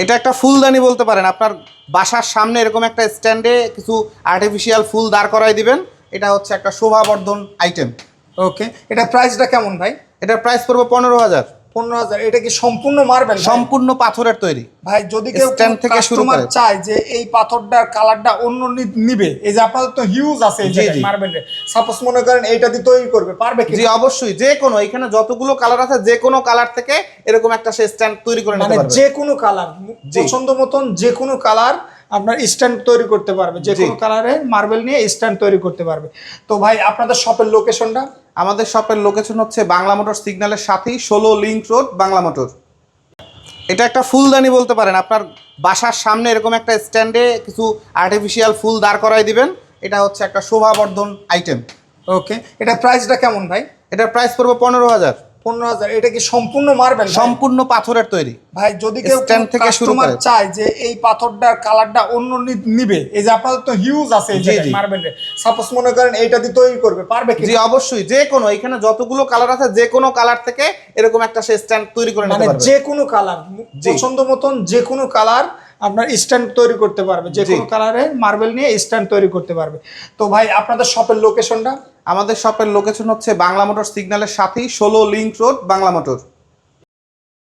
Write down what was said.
এটা একটা ফুলদানি বলতে পারেন। আপনার বাসার সামনে এরকম একটা স্ট্যান্ডে কিছু আর্টিফিশিয়াল ফুল দাঁড় করাই দিবেন। এটা হচ্ছে একটা শোভাবর্ধন আইটেম। ওকে, এটা প্রাইসটা কেমন ভাই? এটার প্রাইস পড়বে 15,000। 15,000। এটা কি সম্পূর্ণ মার্বেল? সম্পূর্ণ পাথরের তৈরি ভাই যদি কেউ স্ট্যান্ড থেকে শুরু কাস্টমার করে চায় যে এই পাথরটার কালারটা অন্য নিবে, এই যে আপনাদের তো হিউজ আছে এই জি, জি। মার্বেলের, সাপোজ মনে করেন এইটা দিয়ে তৈরি করবে, পারবে কি? জি অবশ্যই, যে কোনো এখানে যতগুলো কালার আছে যে কোনো কালার থেকে এরকম একটা সে স্ট্যান্ড তৈরি করে নিতে মানে পারবে। যে কোনো কালার জি। পছন্দ মতন যে কোনো কালার আপনার স্ট্যান্ড তৈরি করতে পারবে, যে জি। কোনো কালারে মার্বেল নিয়ে স্ট্যান্ড তৈরি করতে পারবে। তো ভাই আপনাদের শপের লোকেশনটা? আমাদের শপের লোকেশন হচ্ছে বাংলা মোটর সিগন্যালের সাথেই 16 লিংক রোড, বাংলা মোটর। এটা একটা ফুলদানি বলতে পারেন। আপনার বাসার সামনে এরকম একটা স্ট্যান্ডে কিছু আর্টিফিশিয়াল ফুল দাঁড় করাই দিবেন। এটা হচ্ছে একটা শোভাবর্ধন আইটেম। ওকে, এটা প্রাইসটা কেমন ভাই? এটার প্রাইস পড়বে 15,000। 15,000। এটা কি সম্পূর্ণ মার্বেল? সম্পূর্ণ পাথরের তৈরি। ভাই যদি কেউ স্ট্যান্ড থেকে শুরু কাস্টমার করে চায় যে এই পাথরটার কালারটা অন্য নিবে, এই যে আপনাদের তো হিউজ আছে এই জি, জি। মার্বেলের, সাপোজ মনে করেন এইটা দিয়ে তৈরি করবে, পারবে কি? জি অবশ্যই, যে কোনো এখানে যতগুলো কালার আছে যে কোনো কালার থেকে এরকম একটা সে স্ট্যান্ড তৈরি করে নিতে মানে পারবে। যে কোনো কালার জি। পছন্দ মতন যে কোনো কালার আপনার স্ট্যান্ড তৈরি করতে পারবে, যে জি। কোনো কালারে মার্বেল নিয়ে স্ট্যান্ড তৈরি করতে পারবে। তো ভাই আপনাদের শপের লোকেশনটা? আমাদের শপের লোকেশন হচ্ছে বাংলা মোটর সিগন্যালের সাথেই 16 লিংক রোড, বাংলা মোটর।